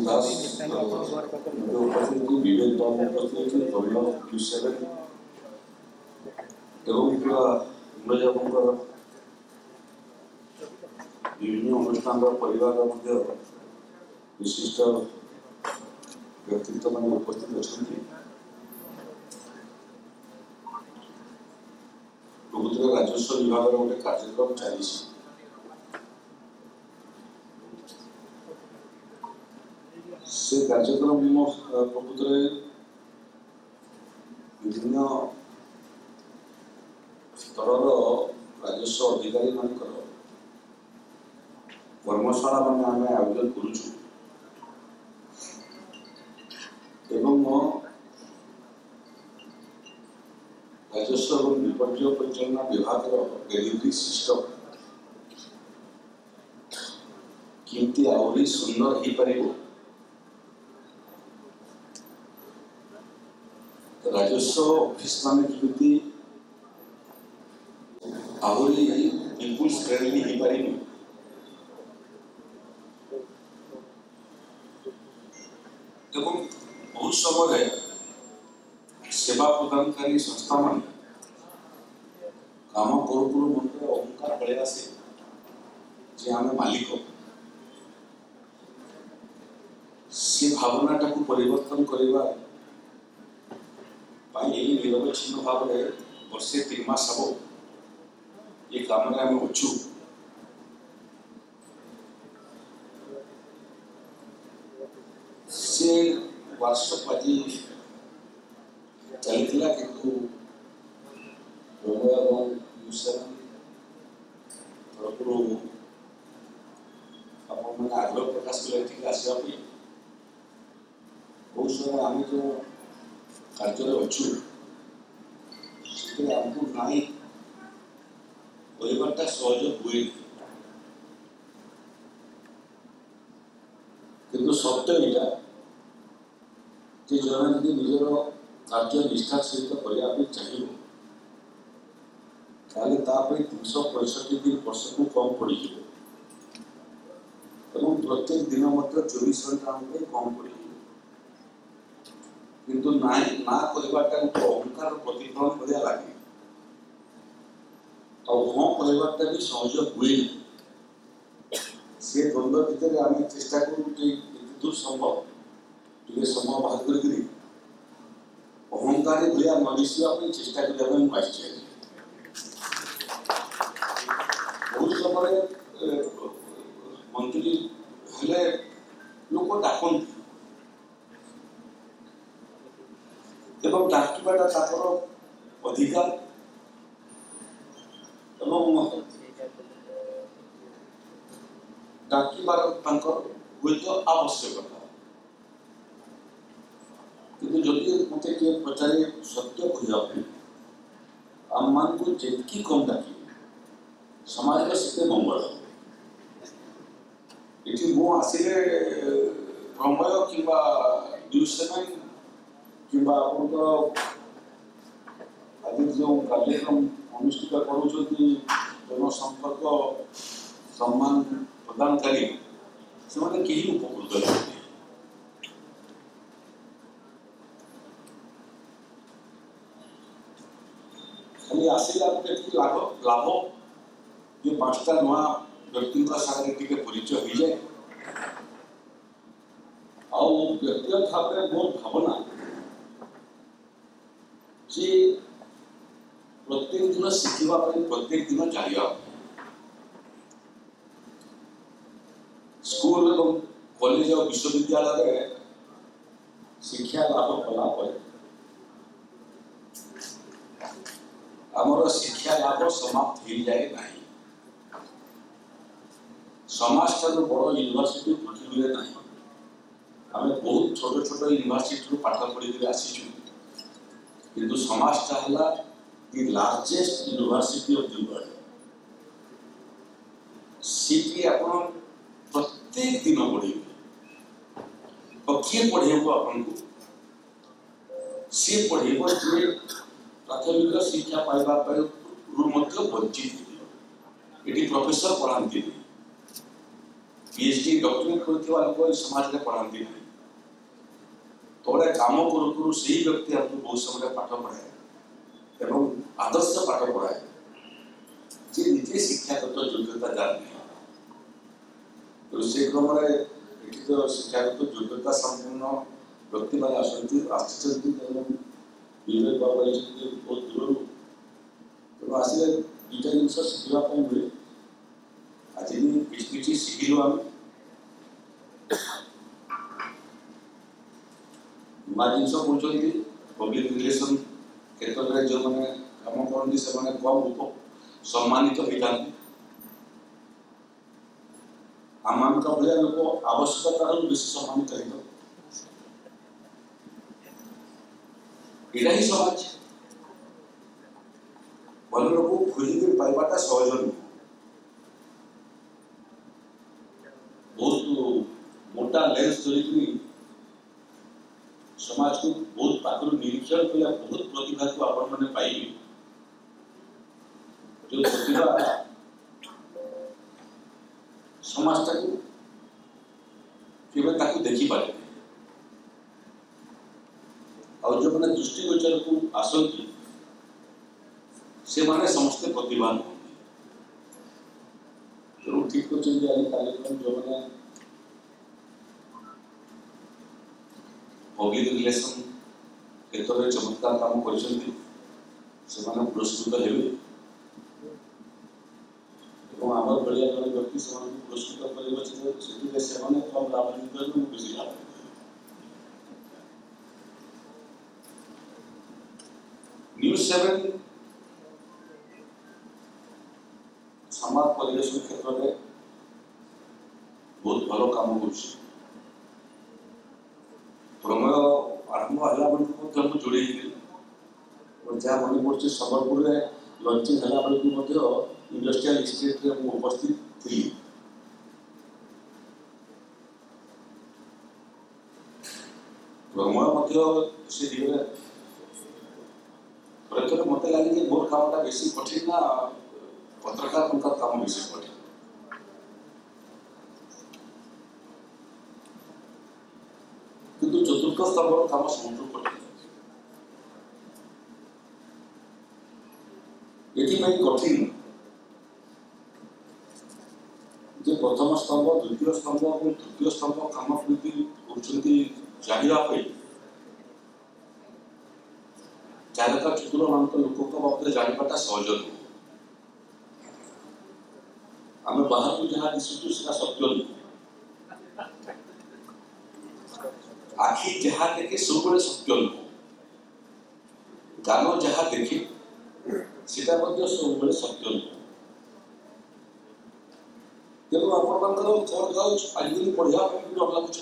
दास उपस्थित विवेक बाबू उपस्थित गौरव विषय पूरा इंद्रजाबूर विभिन्न अनुष्ठान परिवार विशिष्ट व्यक्तित्व मान उपस्थित अच्छा प्रकृति राजस्व विभाग गोटे कार्यक्रम चली से कार्यक्रम प्रकृति विभिन्न स्तर राजस्व अधिकारी मान कर्मशाला मान आम आयोजन करुचु राजस्व और विपर्य परिचालना विभाग डेलीवरी सिस्टम केमती आहरी सुंदर हो पार राजस्व ऑफिस मान केमती आहरी पीपुल्स फ्रेंडली हो पार बहुत समय सेवा प्रदानकारी संस्था मान काम करू करू मन अहंकार पड़े आसे जे आम मालिक से भावनाटा को परिवर्तन करने निरवच्छिन्न भाव में वर्षे 3 मास हम ये काम आम अच्छु से वर्कशॉप आज चलता किंतु आग्रह प्रकाश कले आसवाई बहुत समय आम जो कार्य अच्छु आमको नाई कहवाटा सहज हुए किंतु सत्य यहाँ जन निजर कार्य निष्ठा सहित करने चाहिए 365 दिन वर्ष को कम पड़ प्रत्येक दिन मत 24 घंटा कम पड़ किंतु ना कहवाटा अहंकार प्रतिफलन बढ़िया लगे हाँ कहवाटा भी सहज हुए सी द्वंद्व भितर आम चेष्टा करूँ संभव टे समय बाहर कर अहंकार भाया न दिखापी चेष्टा करने बहुत समय मंत्री हेले लोक डाकती डाकवाटा अधिकार डाकबार हुए तो आवश्यकता किंतु जदि मत किए पचारे सत्य कहवाई आम मान को जितकी कम डाक समाज से मंगल ये मु आसिले प्रमय कि न्यूज7 कि आज जो कार्यक्रम अनुष्ठित करुँच जनसंपर्क सम्मान प्रदानकारी से कहीं उपकृत होती खाली आसिला गोटे लाभ ये 5टा नुआ व्यक्ति सागे परिचय हो जाए व्यक्तिगत भाव में मोर भावना जे प्रत्येक दिन शिखा प्रत्येक दिन जाना स्कूल और कॉलेज और विश्वविद्यालय शिक्षा लाभ कला आमर शिक्षा लाभ समाप्त हो जाए ना समाज ठार बड़ यूनिवर्सिटी पृथ्वी में ना आम बहुत छोट छोट यूनिवर्सिटी पाठ पढ़ी आसीचु किंतु समाजटा है the largest university of the world सीटी आपण प्रत्येक दिन पढ़े तो किए पढ़ेबो आपन को सी पढ़ेबो जे प्राथमिक शिक्षा पाइबा पर वंचित ये प्रोफेसर पढ़ाती पीएचडी डॉक्टरेट करथिबा लोक समाज रे पढ़ांती नहीं तोड़े काम करू करू सही व्यक्ति हमको बहुत समय पाठ पढ़ाए एवं आदर्श पाठ पढ़ाए जे निजे शिक्षागत योग्यता जाने तो से क्रम रे एठी तो शिक्षागत योग्यता संपूर्ण व्यक्ति माने आसंती आश्चर्य एवं विवेक बाबा जी बहुत दूर तो आसिले दुटा जिनस शिखिबा पई मिले आज भी किछि शिखिलो हम जिनस कहते पब्लिक रिलेशन क्षेत्र में जो मैंने कम करती से कम सम्मानित होता आम भाया लोक आवश्यकता बेस सम्मानित हो यहाँ ही समाज भल लोक खोजिक पाइबाटा सहज नुह बहुत मोटा लेंस धरिकी समाज को बहुत पाखर निरीक्षण कला बहुत प्रतिभा को आपण मैंने पाइबे जो प्रतिभा समाज को केवल ताकू देखी पारे और जो मैंने दृष्टिगोचर को आसंती से माने समस्त प्रतिभान होती तो ठीक को चलिए आज कार्यक्रम जो मैंने पब्लिक रिलेशन क्षेत्र में चमत्कार काम करछन्ती से माने पुरस्कृत हेबे एवं आमर बढ़िया जन व्यक्ति से पुरस्कृत करबे से से माने कम लाभान्वित करबे बेसी लाभ न्यूज 7 समाज परिवेश क्षेत्र में बहुत भलो काम करछ प्रमेय आरंभ हला बेलू हम जोड़े और जहाँ मन पड़े संबलपुर में लंचिंग हला बेलू इंडस्ट्रियल स्टेट रे उपस्थित थी प्रमेय से दिगरे थोड़े मत लगे कि मोर कामटा बेसी कठिन ना पत्रकार काम बेसी कठिन किंतु चतुर्थ स्तंभर काम समुद्र कठिन ये कठिन जे प्रथम स्तंभ द्वितीय स्तंभ और तृतीय स्तंभ काम प्रति जानवाई चारका चतुर मान लोक बाबद जानवाटा सहज नुह आम बाहर को जहाँ दिशु से सत्य नुह आखि जहाँ देखे सब सत्य नुह गान जहाँ देखे सीटा सब सत्य नुह तेणु आप आजिकल पढ़ा डर लगुच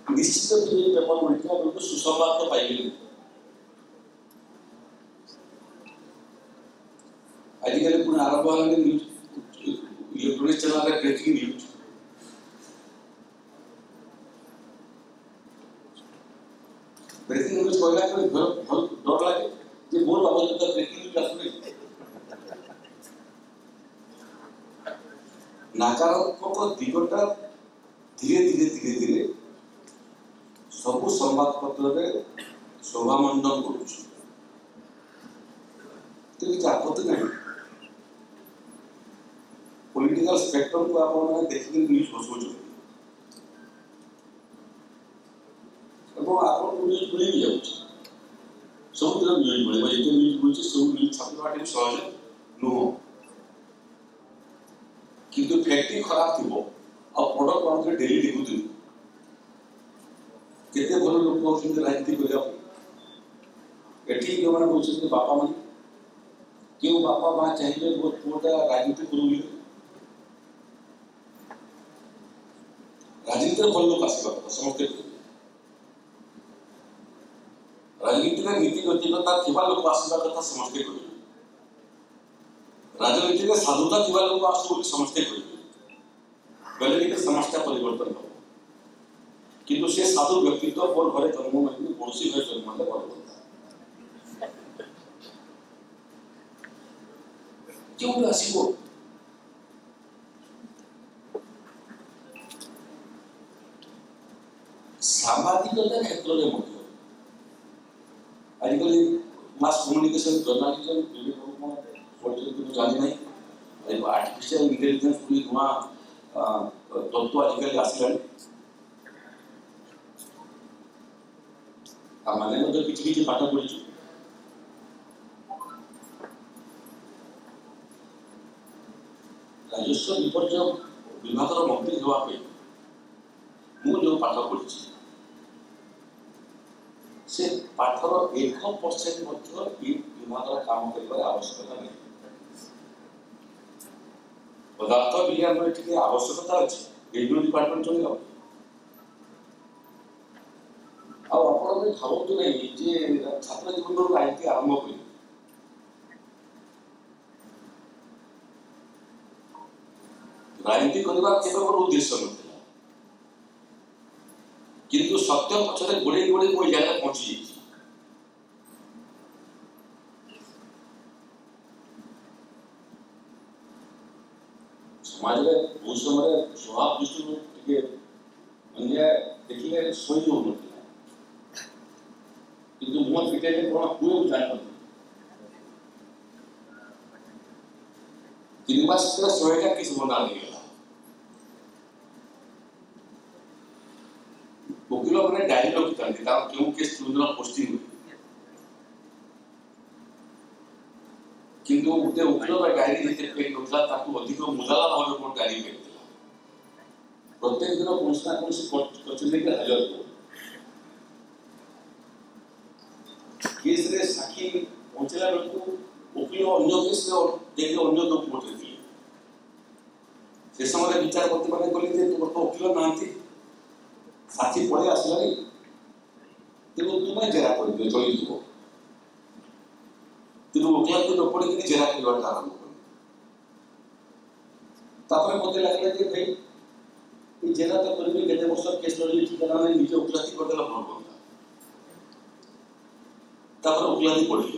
निश्चित पेपर मिलता सुसंवाद तो पाइबे आजिकल पुणी आरंभ है electronic channel breaking news breaking news कहला डर लगे जे मोर बाबद ब्रेकिंग न्यूज आसुनी नकारात्मक दिगटा धीरे धीरे धीरे धीरे सबु संवाद पत्र में शोभामंडन करुच्छे तो आपत्ति नहीं पॉलिटिकल स्पेक्ट्रम को आप देखिए न्यूज बसौं आप न्यूज मिल भी जाऊँ सब न्यूज मिले जिते न्यूज मिलूँ सब न्यूज छापा सहज नुह किंतु फैक्ट्री खराब थी और प्रोडक्ट मात्र डेली देखुथि केते भल लोक होछन राजनीति करिया एठी जो माने बोलछन बापा माने क्यों बापा मां चाहिए वो पुटा राजनीति करूली राजनीति भल लोक आसीबा कथा समझते राजनीति का नीति नैतिकता थिबा लोक आसीबा कथा समझते करिवे राजनीति में साधुता थिबा लोक आसु बोली समझते करिवे गले के समस्या परिवर्तन हो किंतु से साधु व्यक्तित्व और घरे जन्म में पड़ोसी घर जन्म में बल होता क्यों आसो साम्बादिकता क्षेत्र में आजिकल मास कम्युनिकेशन जर्नालिज्म जानी ना आर्टिफिशियल इंटेलिजेंस पूरी नुआ तत्व आजिकल आसला मैंने तो किसी पाठ पढ़ी राजस्व विपर्य विभाग मंत्री होगापी मुझे जो पाठ पढ़ी से पाठर 1% विभाग काम कर आवश्यकता नहीं पदार्थ विज्ञान में आवश्यकता अच्छी रेडियो डिपार्टमेंट चलेगा आपने भावतु नहीं छात्र जीवन राजनीति आरंभ कर राजनीति करने केवल गोटे उद्देश्य ना किंतु सत्य पक्षरे गोड़े गोड़े वो जगह पहुंची समाज में बहुत समय स्वभाव दृष्टि अन्याय देखिए सही हो किंतु मुह फिटे कौन हुए जान तीन मास शहेटा केस बना वकिल मैंने डायरी रखी क्यों केस तुम पोस्टिंग हुए किंतु गोटे वकिल डायरी पेड होता अधिक मुजाला भाव डायरी पेड प्रत्येक दिन कौन कचेरी के हाजर हो केस रे साक्षी पहुंचला बेलू वकिल अन्य केस देखिए अन्य डॉक्यूमेंट थे से समय विचारपति मैंने कहले तुम तो वकिल ना साथी पड़े आसला तेणु तुम्हें जेरा कर चली जीव तेणु वकिल तो न पड़ी जेरा कर आरंभ कर मत लगे भाई ये जेरा तो करेंगे केते वर्ष केस लड़ी ठीक ना निजे वकिलाती करदेला भल पड़ता वकिलाती पढ़ी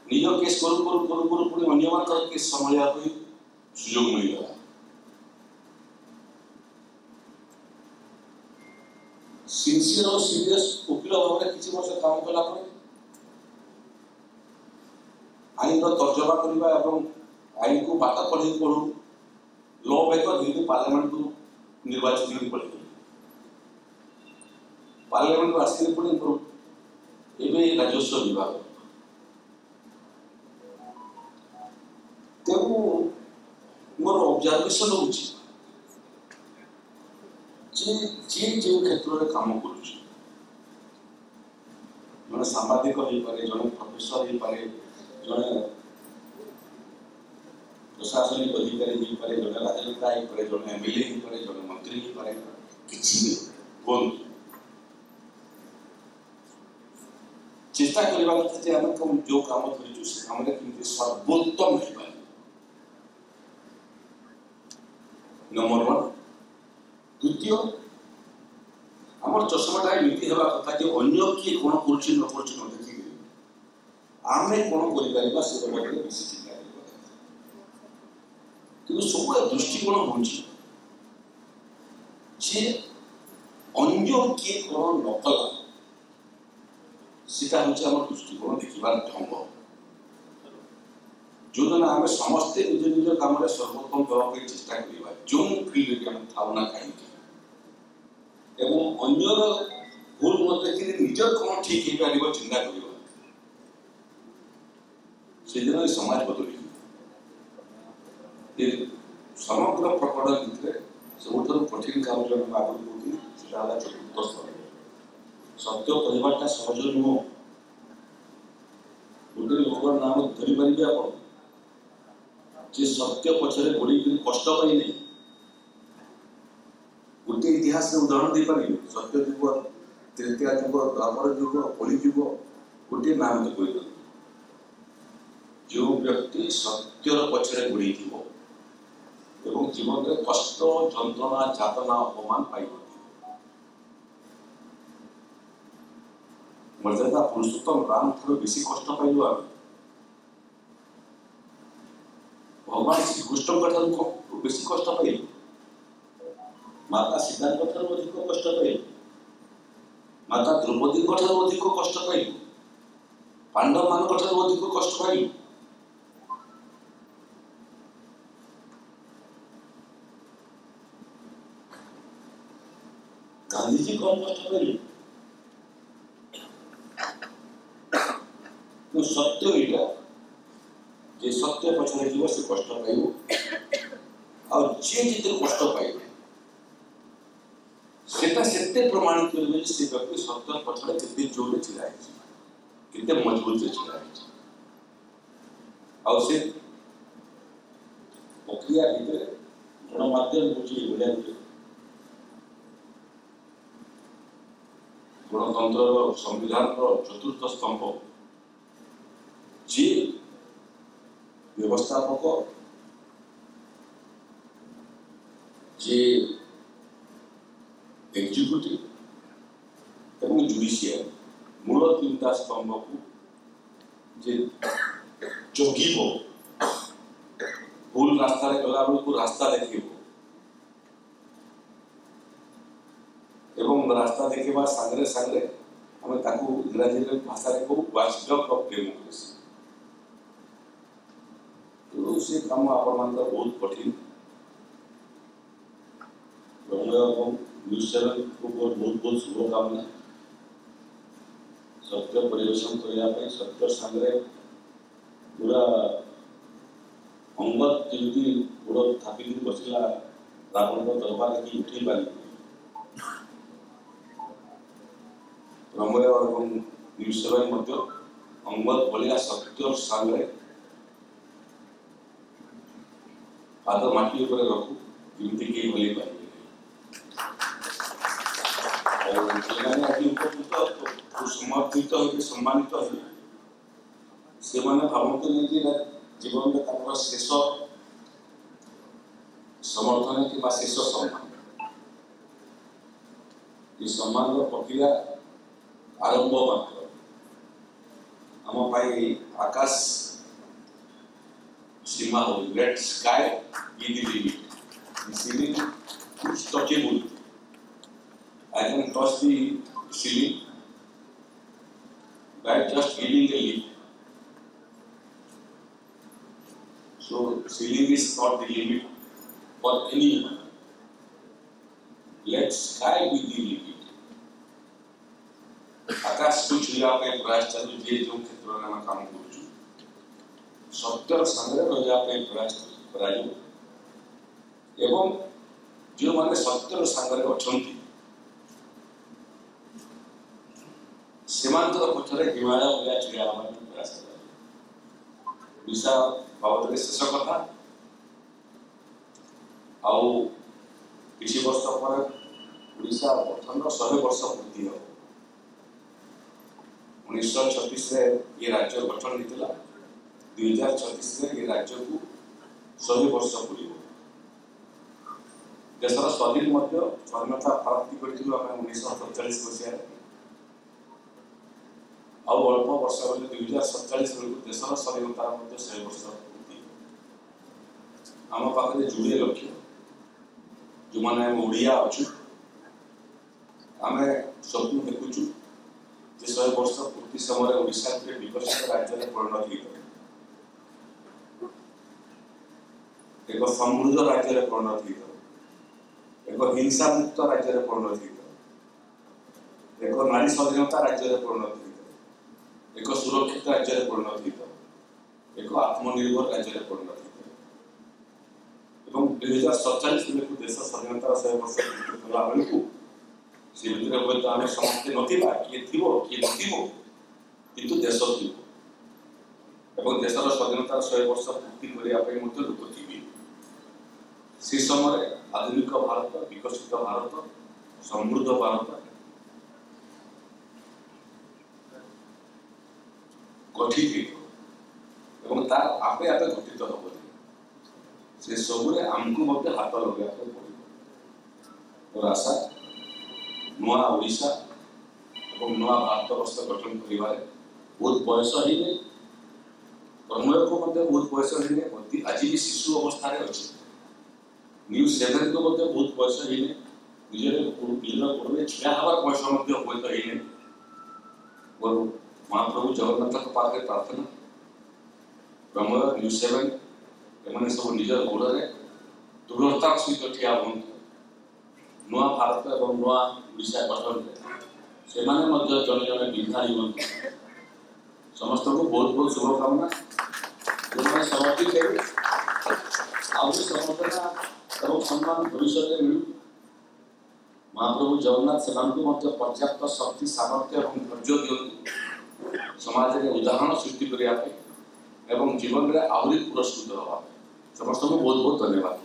निज केस करू करू करू करू पुणी अन्य मान केस संभालिया सुजोग मिलगला सिंसियर और सीरियस वकिल भाव में किसी वर्ष काम कला आईन तर्जमा करने आईन को बात पढ़े पढ़ू लॉ पेपर धीरे पार्लियामेंट को निर्वाचित होगी पड़े पार्लियामेंट को आसिक पुणी एवं राजस्व विभाग तेणु मोर ऑब्जर्वेशन हो क्षेत्र में काम कर सांबादिक हो पारे जड़े प्रोफेसर हो पारे जड़े प्रशासनिक अधिकारी हो पारे जड़े राजनेता हो पारे जड़े एमएलए हो पारे जड़े मंत्री हो पारे किसी चेष्टा करवा कथा जो काम धरचु से काम सर्वोत्तम हो पाए नंबर 1 द्वितीय आम चषमाटा एमती हवा कथा कि अन्य किए कौन कर न देखिए आम कौन कर से बेसी चिंता कि सब दृष्टिकोण हो अन्य किए कौन न कला सीटा हूँ आम दृष्टिकोण देखार ढंग जो दिन आम समस्ते निज निज काम सर्वोत्तम देवाई चेष्टा करवा जो फिल्ड में था ना कहीं अन्यर भूल न देखिए निजर कौन ठीक हो पार चिंता करवा से दिन समाज बदल समग्र प्रकरण भितर सब कठिन काम जो आगे कहती चतुर्थ स्तर सत्य कहवाटा सहज नुह गोटे लोक नाम धरी पारे आप सत्य पछरे गोड़ी कष्ट पाई नहीं गोटे इतिहास उदाहरण दे पारे सत्य युग तृतीया युग द्वापर युग कली युग गोटे नाम तो कह जो व्यक्ति सत्यर पछरे गोड़ी एवं जीवन में कष्ट जंत्रणा जातना अपमान पाई मर्यादा पुरुषोत्तम राम ठार बेसी कष्ट पाइलु आम भगवान श्रीकृष्ण ठारू बेसी कष्ट पाइले, माता सीता ठारू अधिक कष्ट पाइले, माता द्रौपदी ठारू अधिक कष्ट पाइले, पांडव मान ठारू अधिक कष्ट पाइले। गांधी जी कौन कष्ट पाइले? तो सत्य एटा जे सत्य पछरे जीव से कष्ट पाइबो, और जे जिते कष्ट पाइबो सेटा सेते प्रमाणित करबे से व्यक्ति सत्य पछरे केते जोरे छिड़ा है, केते मजबूत से छिड़ा है। और से प्रक्रिया भीतर गणमाध्यम बुझी बलिया गणतंत्र संविधान चतुर्थ स्तंभ जे व्यवस्थापक जे एग्जीक्यूटिव एवं जुडिशियल मूल तीनटा स्तंभ को जे जगिबो, भूल रास्ता रे गला को रास्ता देखिबो एवं रास्ता देखिबा संगे संगे हमें ताकू इंग्रजी भाषा रे को वाचडॉग ऑफ डेमोक्रेसी। तो से काम आपण मान बहुत कठिन न्यूज चैनल को बहुत बहुत शुभकामना। सत्य परिवेशन करने सत्य सामने पूरा अंगत जमी गोड़ थापिक बसला रावण दरबार की उठी पारि प्रमेय और न्यूज चैनल अंगत भलिया सत्य सामने पाद माटी ऊपर रखू जमी कई भले पारे समर्थित हो सम्मानित हो से भावती नहीं कि जीवन में शेष समर्थन कि शेष सम्मान ये सम्मान प्रक्रिया आरंभ मात्र आम आकाश सीमा हो let sky be the limit ceiling is touchable I can touch the ceiling by just giving a leap. So ceiling is not the limit for anyone. Let sky be the limit. आकाश को छुआ पे प्रयास चालू जे जो क्षेत्र में काम करूछु सत्य संग्रह रहा पे प्रयास करायो एवं जो माने सत्य संग्रह अछंती सीमांत पक्षरे हिमालय भलिया छिड़ा प्रयास कर बाबद शेष कथा आउ किसी वर्ष पर ओडिशा गठन 100 वर्ष पूर्ति हो 1936 ये राज्य गठन होता 2036 ये राज्य को 100 वर्ष पूरी देशर स्वाधीन स्वाधीनता प्राप्ति कर 1947 मसीह आउ अल्प वर्ष गले 2047 बेलू देशर स्वाधीनता 100 वर्ष पूर्ति आम पाखे जोड़े लक्ष्य जो मैंने ओडिया अच्छु आम स्वप्न देखुचु जे 100 वर्ष पूर्ति समय ओडिशा के विकसित राज्य में परिणत हो एक समृद्ध राज्य में परिणत हो एक हिंसा मुक्त राज्य में परिणत हो एक नारी स्वाधीनता राज्य में परिणत हो एक सुरक्षित राज्य में परिणत हो एक आत्मनिर्भर राज्य में परिणत हो 2047 बेलू देश स्वाधीनता 100 वर्ष पूर्ति कला बेलू से भितर हूँ तो आम समस्ते नथिबा किए थी किए नथिबो किंतु देश थी देशर स्वाधीनता 100 वर्ष पूर्ति करने लोक थे से समय आधुनिक भारत विकसित भारत समृद्ध भारत गठित तार आपे आपे गठित हम से सबुरे आमको हाथ लगे मोर आशा नुआ ओडिशा और नुआ भारत वर्ष गठन कर बहुत बयस ही प्रमेय को बहुत बयस ही अति आज भी शिशु अवस्था अच्छे न्यू 7 को बहुत बयस है निजे गोड़े ठिया हबार बयस हे मोर महाप्रभु जगन्नाथ पाखे प्रार्थना प्रमोद न्यू 7 एमने सब निज गोड़े दृढ़तार सहित ठिया हूँ नुआ भारत और नुआ ओडिशा गठन से जन जन बिहारी हूँ समस्त को बहुत बहुत शुभकामना जो समर्पित है समर्थना और सम्मान भविष्य में मिलू महाप्रभु जगन्नाथ से पर्याप्त शक्ति सामर्थ्य और धैर्य दिखती समाज में उदाहरण सृष्टि करने जीवन में आहरी पुरस्कृत हवा समस्त को बहुत बहुत धन्यवाद।